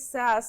SaaS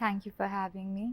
Thank you for having me.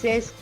SaaS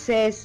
SaaS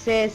SaaS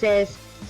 SaaS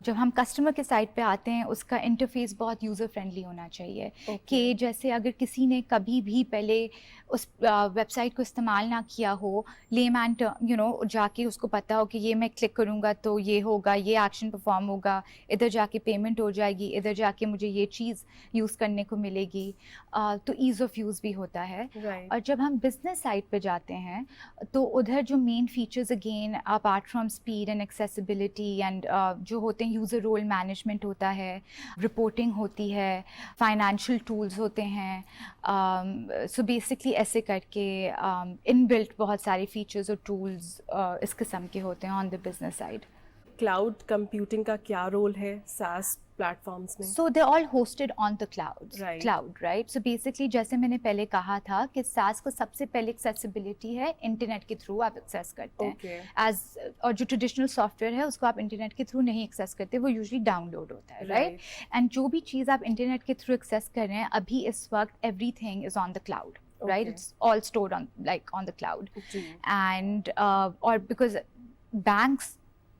جب ہم customer کے site پہ آتے ہیں اس کا انٹرفیس بہت یوزر فرینڈلی ہونا چاہیے. کہ جیسے اگر کسی نے کبھی بھی پہلے اس ویب سائٹ کو استعمال نہ کیا ہو, لیم اینڈ جا کے اس کو پتہ ہو کہ یہ میں کلک کروں گا تو یہ ہوگا, یہ ایکشن پرفارم ہوگا, ادھر جا کے پیمنٹ ہو جائے گی, ادھر جا کے مجھے یہ چیز یوز کرنے کو ملے گی, تو ایز آف یوز بھی ہوتا ہے. اور جب ہم بزنس سائٹ پہ جاتے ہیں تو ادھر جو main features again apart from speed and accessibility and جو ہوتے ہیں, یوزر رول مینجمنٹ ہوتا ہے, رپورٹنگ ہوتی ہے, فائنینشیل ٹولز ہوتے ہیں. سو بیسکلی ایسے کر کے ان بلٹ بہت سارے فیچرز اور ٹولز اس قسم کے ہوتے ہیں on the business side. Cloud computing کا کیا رول ہے SaaS پلیٹ فارمس میں؟ So they're all hosted on the cloud, Right. right? So basically جیسے میں نے پہلے کہا تھا کہ SaaS کو سب سے پہلے accessibility ہے انٹرنیٹ کے تھرو آپ ایکسیس کرتے ہیں. اور جو ٹریڈیشنل سافٹ ویئر ہے اس کو آپ انٹرنیٹ کے تھرو نہیں ایکسیس کرتے, وہ یوزلی ڈاؤن لوڈ ہوتا ہے, رائٹ. اینڈ جو بھی چیز آپ انٹرنیٹ کے تھرو ایکسیس کر رہے ہیں ابھی اس وقت every thing is on the cloud, right? It's all stored on the cloud. And or because banks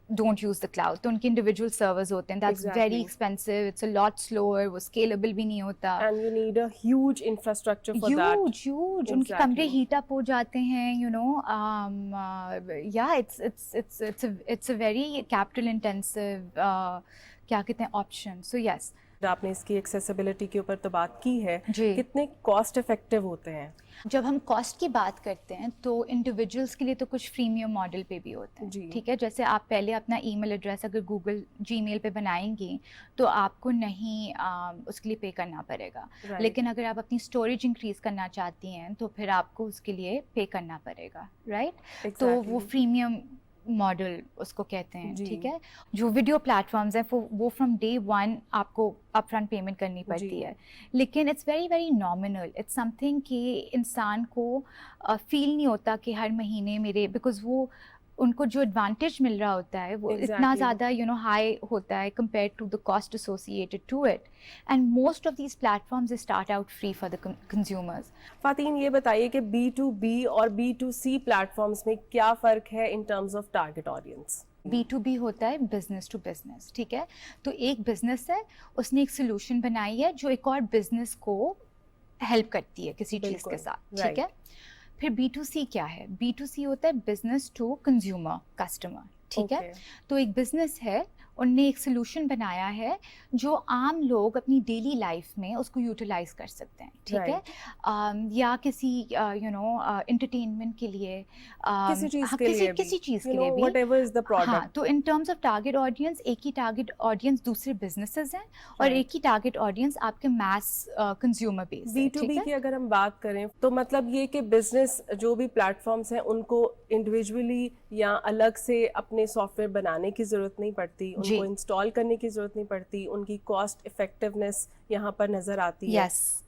don't use the cloud, تو ان کے individual servers ہوتے ہیں, that's very expensive, it's a lot slower, وہ scalable بھی نہیں ہوتا, and you need a huge infrastructure for that. huge ان کے کمرے heat up ہو جاتے ہیں, yeah, it's a very capital intensive کیا کہتے ہیں option. So yes, آپ نے اس کی ایکسیسیبلٹی کے اوپر تو بات کی ہے, جی. کتنے کاسٹ افیکٹو ہوتے ہیں؟ جب ہم کاسٹ کی بات کرتے ہیں تو انڈیویجولس کے لیے تو کچھ فریمیم ماڈل پہ بھی ہوتا ہے, ٹھیک ہے. جیسے آپ پہلے اپنا ای میل ایڈریس اگر گوگل جی میل پہ بنائیں گی تو آپ کو نہیں اس کے لیے پے کرنا پڑے گا. لیکن اگر آپ اپنی اسٹوریج انکریز کرنا چاہتی ہیں تو پھر آپ کو اس کے لیے پے کرنا پڑے گا, رائٹ. تو وہ فریمیم ماڈل اس کو کہتے ہیں, ٹھیک ہے. جو ویڈیو پلیٹ فارمز ہیں وہ فرام ڈے ون آپ کو اپ فرنٹ پیمنٹ کرنی پڑتی ہے, لیکن it's very very nominal. It's something کہ انسان کو فیل نہیں ہوتا کہ ہر مہینے میرے, بیکاز وہ ان کو جو ایڈوانٹیج مل رہا ہوتا ہے وہ اتنا زیادہ ہائی ہوتا ہے compare to the cost associated to it. And most of these platforms start out free for the consumers. Fatin یہ بتائیے کہ B2B اور B2C پلیٹ فارمز میں کیا فرق ہے in terms of target audience? B2B ہوتا ہے بزنس ٹو بزنس, ٹھیک ہے. تو ایک بزنس ہے, اس نے ایک سولوشن بنائی ہے جو ایک اور بزنس کو ہیلپ کرتی ہے کسی چیز کے ساتھ, ٹھیک ہے. پھر B2C کیا ہے؟ B2C ہوتا ہے بزنس ٹو کنزیومر, کسٹمر, ٹھیک ہے. تو ایک بزنس ہے, ان نے ایک سلوشن بنایا ہے جو عام لوگ اپنی ڈیلی لائف میں اس کو یوٹیلائز کر سکتے ہیں, ٹھیک ہے. یا کسی انٹرٹینمنٹ کے لیے, کسی چیز کے لیے بھی. ہاں, تو in terms of target audience ایک ہی ٹارگیٹ آڈینس دوسرے بزنسز ہیں اور ایک ہی ٹارگیٹ آڈینس آپ کے میس کنزیومر بیس. B2B کی اگر ہم بات کریں تو مطلب یہ کہ بزنس جو بھی پلیٹ فارمس ہیں ان کو انڈیویجولی یا الگ سے اپنے سافٹ ویئر بنانے کی ضرورت نہیں پڑتی, ان کو انسٹال کرنے کی ضرورت نہیں پڑتی, ان کی کاسٹ افیکٹونیس یہاں پر نظر آتی ہے,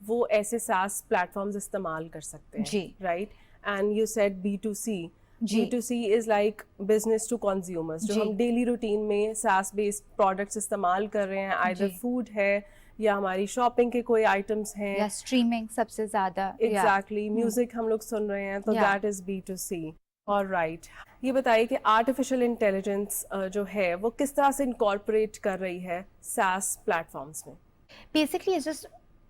وہ ایسے SaaS پلیٹ فارمز استعمال کر سکتے ہیں, right. And you said B2C. B2C is like business to consumers, جو ہم ڈیلی روٹین میں SaaS بیسڈ پروڈکٹس استعمال کر رہے ہیں, آئدر فوڈ ہے یا ہماری شاپنگ کے کوئی آئٹمس ہیں یا اسٹریمنگ سب سے زیادہ, ایگزیکٹلی میوزک ہم لوگ سن رہے ہیں, تو دیٹ از B2C. اور رائٹ, یہ بتائیے کہ آرٹیفیشیل انٹیلیجنس جو ہے وہ کس طرح سے انکارپوریٹ کر رہی ہے SaaS پلیٹ فارمس میں؟ Basically it's just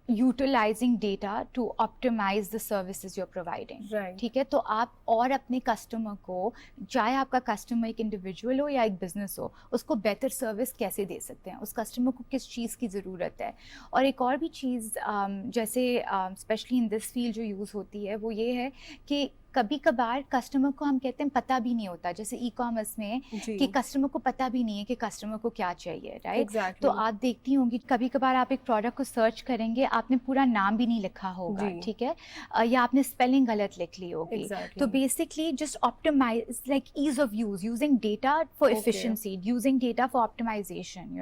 utilizing data to optimize the services you're providing, ٹھیک ہے. تو آپ اور اپنے کسٹمر کو, چاہے آپ کا کسٹمر ایک انڈیویجول ہو یا ایک بزنس ہو, اس کو بہتر سروس کیسے دے سکتے ہیں, اس کسٹمر کو کس چیز کی ضرورت ہے. اور ایک اور بھی چیز جیسے اسپیشلی ان دس فیلڈ جو یوز ہوتی ہے وہ یہ ہے کہ کبھی کبھار کسٹمر کو ہم کہتے ہیں پتہ بھی نہیں ہوتا, جیسے ای کامرس میں کہ کسٹمر کو پتہ بھی نہیں ہے کہ کسٹمر کو کیا چاہیے, رائٹ. تو آپ دیکھتی ہوں گی کبھی کبھار آپ ایک پروڈکٹ کو سرچ کریں گے, آپ نے پورا نام بھی نہیں لکھا ہوگا, ٹھیک ہے, یا آپ نے اسپیلنگ غلط لکھ لی ہوگی. تو basically just optimize like ease of use, using data for efficiency, using data for optimization,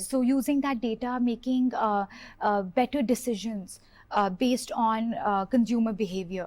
so using that data, making better decisions based on consumer behavior,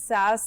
SaaS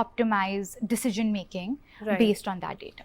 optimize decision making based on that data.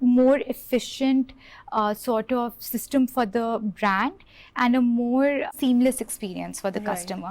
more efficient sort of system for the brand and a more seamless experience for the customer,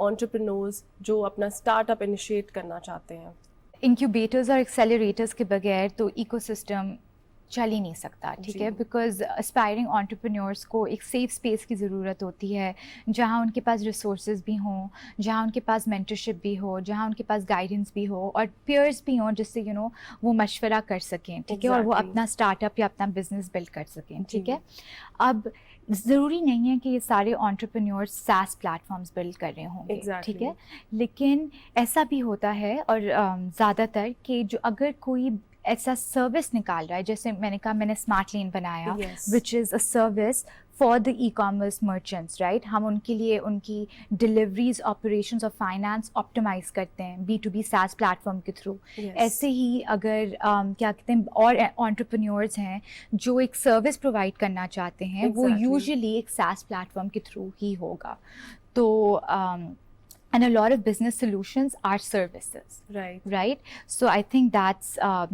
entrepreneurs جو اپنا start up initiate کرنا چاہتے ہیں؟ Incubators اور ایکسیلریٹرز کے بغیر تو eco system چل ہی نہیں سکتا, ٹھیک ہے, بیکاز اسپائرنگ انٹرپرینورس کو ایک سیف اسپیس کی ضرورت ہوتی ہے جہاں ان کے پاس ریسورسز بھی ہوں, جہاں ان کے پاس مینٹرشپ بھی ہو, جہاں ان کے پاس گائیڈنس بھی ہو اور پیئرس بھی ہوں جس سے وہ مشورہ کر سکیں, ٹھیک ہے, اور وہ اپنا اسٹارٹ اپ یا اپنا بزنس بلڈ کر سکیں, ٹھیک ہے. اب ضروری نہیں ہے کہ یہ سارے انٹرپرینورس ساس پلیٹ فارمس بلڈ کر رہے ہوں گے, ٹھیک ہے, لیکن ایسا بھی ہوتا ہے اور زیادہ تر کہ جو اگر کوئی ایسا سروس نکال رہا ہے, جیسے میں نے کہا میں نے اسمارٹ لین بنایا which is a service for the e commerce merchants, right, ہم ان کے لیے ان کی ڈلیوریز, آپریشنز اور فائنانس آپٹیمائز کرتے ہیں B2B SaaS پلیٹ فارم کے تھرو. ایسے ہی اگر کیا کہتے ہیں اور انٹرپرینورس ہیں جو ایک سروس پرووائڈ کرنا چاہتے ہیں وہ یوزلی ایک SaaS پلیٹ فارم کے تھرو ہی ہوگا. تو and a lot of business solutions are services, right? So I think that's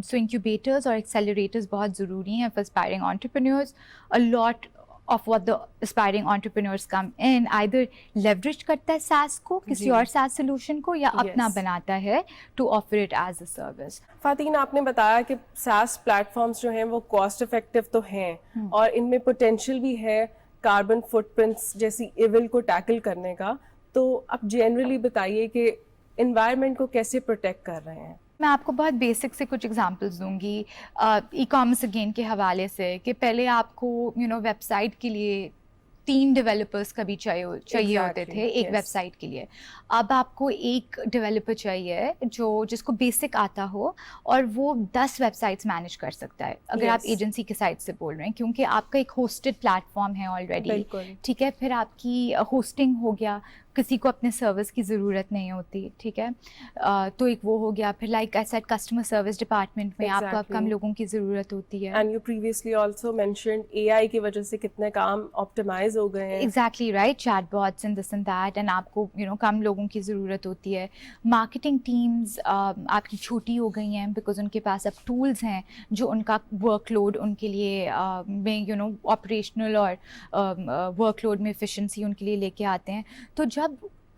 so incubators or accelerators bahut zaruri hain for aspiring entrepreneurs. A lot of what the aspiring entrepreneurs come in either leverage karta hai SaaS ko, kisi aur SaaS solution ko, ya apna banata hai to offer it as a service. فاتین, آپ نے بتایا کہ SaaS plate forms جو ہیں وہ cost effective تو ہیں اور ان میں پوٹینشیل بھی ہے کاربن فٹ پرنٹس جیسی ایول کو ٹیکل کرنے کا, تو آپ جنرلی بتائیے کہ انوائرمنٹ کو کیسے پروٹیکٹ کر رہے ہیں؟ میں آپ کو بہت بیسک سے کچھ ایگزامپلس دوں گی ای کامرس اگین کے حوالے سے, کہ پہلے آپ کو ویب سائٹ کے لیے 3 ڈیولپرس کبھی چاہیے ہوتے تھے ایک ویب سائٹ کے لیے. اب آپ کو ایک ڈیولپر چاہیے جس کو بیسک آتا ہو اور وہ 10 ویب سائٹس مینیج کر سکتا ہے اگر آپ ایجنسی کے سائٹ سے بول رہے ہیں, کیونکہ آپ کا ایک ہوسٹڈ پلیٹ فارم ہے آلریڈی, ٹھیک ہے. پھر آپ کی ہوسٹنگ ہو گیا, کسی کو اپنے سروس کی ضرورت نہیں ہوتی, ٹھیک ہے, تو ایک وہ ہو گیا. پھر لائک ایسا کسٹمر سروس ڈپارٹمنٹ میں آپ کا کم لوگوں کی ضرورت ہوتی ہے. And you previously also mentioned AI کی وجہ سے کتنے کام آپٹیمائز ہو گئے ہیں. Exactly right, chat bots and this and that, and آپ کو کم لوگوں کی ضرورت ہوتی ہے. مارکیٹنگ ٹیمز آپ کی چھوٹی ہو گئی ہیں بیکاز ان کے پاس اب ٹولس ہیں جو ان کا ورک لوڈ ان کے لیے میں آپریشنل اور ورک لوڈ میں ایفیشنسی ان کے لیے لے کے آتے ہیں. تو جب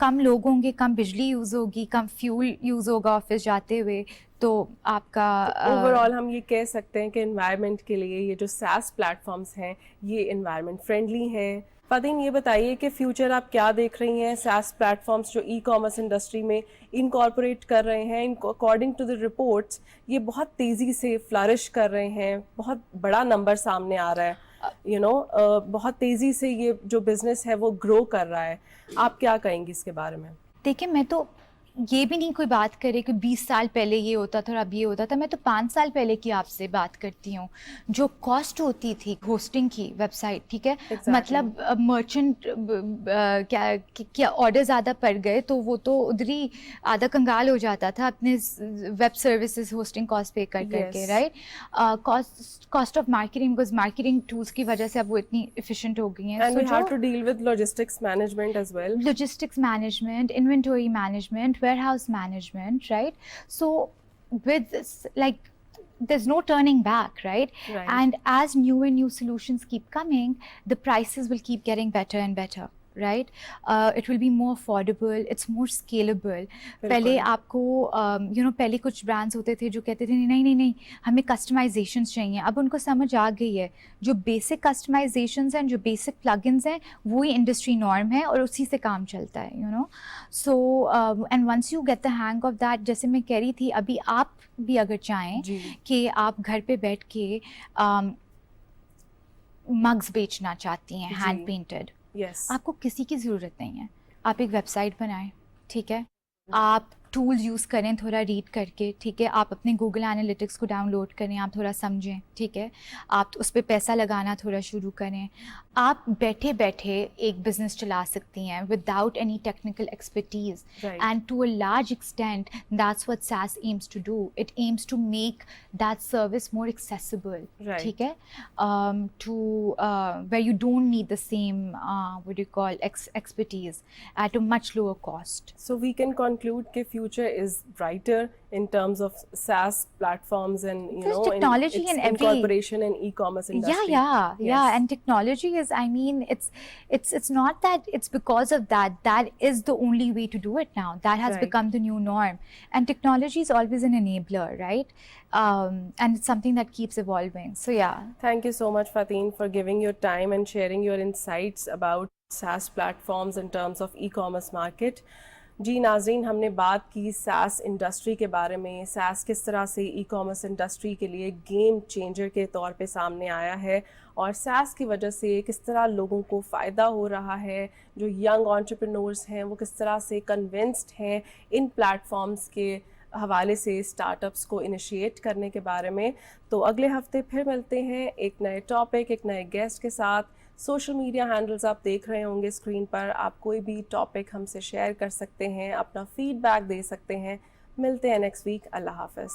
کم لوگ ہوں گے, کم بجلی یوز ہوگی, کم فیول یوز ہوگا آفس جاتے ہوئے, تو آپ کا اوور آل ہم یہ کہہ سکتے ہیں کہ انوائرمنٹ کے لیے یہ جو SaaS پلیٹ فارمس ہیں یہ انوائرمنٹ فرینڈلی ہیں. فاتین, یہ بتائیے کہ فیوچر آپ کیا دیکھ رہی ہیں SaaS پلیٹ فارمس جو ای کامرس انڈسٹری میں انکارپوریٹ کر رہے ہیں. اکارڈنگ ٹو دی رپورٹس یہ بہت تیزی سے فلرش کر رہے ہیں, بہت بڑا نمبر سامنے آ رہا ہے, بہت تیزی سے یہ جو بزنس ہے وہ گرو کر رہا ہے. آپ کیا کہیں گی اس کے بارے میں؟ دیکھیں, میں تو یہ بھی نہیں کوئی بات کرے کہ 20 سال پہلے یہ ہوتا تھا اور اب یہ ہوتا تھا. میں تو 5 سال پہلے کی آپ سے بات کرتی ہوں. جو کاسٹ ہوتی تھی ہوسٹنگ کی ویب سائٹ, ٹھیک ہے, مطلب مرچنٹ کیا آرڈر زیادہ پڑ گئے تو وہ تو ادھر ہی آدھا کنگال ہو جاتا تھا اپنے web services hosting cost pay کر کے, right. Cost of marketing, because marketing tools کی وجہ سے اب وہ اتنی ایفیشینٹ ہو گئی ہیں. And we have to deal with logistics management as well, logistics management, inventory management, warehouse management, right? So with this, like there's no turning back, right? And as new and new solutions keep coming, the prices will keep getting better and better, right? It will be more affordable, it's more scalable. پہلے آپ کو پہلے کچھ brands ہوتے تھے جو کہتے تھے نہیں ہمیں کسٹمائزیشنس چاہیے. اب ان کو سمجھ آ گئی ہے جو بیسک کسٹمائزیشنز ہیں, جو بیسک پلگنز ہیں, وہی انڈسٹری نارم ہے اور اسی سے کام چلتا ہے, so and once you get the hang of that, جیسے میں کہہ رہی تھی ابھی, آپ بھی اگر چاہیں کہ آپ گھر پہ بیٹھ کے مگز بیچنا چاہتی ہیں ہینڈ پینٹڈ, آپ کو کسی کی ضرورت نہیں ہے. آپ ایک ویب سائٹ بنائیں, ٹھیک ہے, آپ ٹولز یوز کریں تھوڑا ریڈ کر کے, ٹھیک ہے, آپ اپنے گوگل انالیٹکس کو ڈاؤن لوڈ کریں, آپ تھوڑا سمجھیں, ٹھیک ہے, آپ اس پہ پیسہ لگانا تھوڑا شروع کریں. آپ بیٹھے بیٹھے ایک بزنس چلا سکتی ہیں without any technical expertise, and to a large extent that's what SaaS aims to do. It aims to make that service more accessible, ٹھیک ہے, to where you don't need the same what do you call expertise at a much lower cost. So we can conclude کہ future is brighter in terms of SaaS platforms and There's technology its in every- incorporation in e-commerce industry. Yeah. Yes. And technology is, I mean, it's not that it's because of that. That is the only way to do it now. That has Right. become the new norm. And technology is always an enabler, right? And it's something that keeps evolving. So yeah. Thank you so much, Fateen, for giving your time and sharing your insights about SaaS platforms in terms of e-commerce market. جی ناظرین، ہم نے بات کی SaaS industry کے بارے میں. SaaS کس طرح سے ای کامرس انڈسٹری کے لیے گیم چینجر کے طور پہ سامنے آیا ہے، اور SaaS کی وجہ سے کس طرح لوگوں کو فائدہ ہو رہا ہے. جو ینگ انٹرپرینورز ہیں وہ کس طرح سے کنونسڈ ہیں ان پلیٹ فارمز کے حوالے سے اسٹارٹ اپس کو انیشیٹ کرنے کے بارے میں. تو اگلے ہفتے پھر ملتے ہیں ایک نئے ٹاپک، ایک نئے گیسٹ کے ساتھ. سوشل میڈیا ہینڈلز آپ دیکھ رہے ہوں گے اسکرین پر. آپ کوئی بھی ٹاپک ہم سے شیئر کر سکتے ہیں، اپنا فیڈ بیک دے سکتے ہیں. ملتے ہیں نیکسٹ ویک. اللہ حافظ.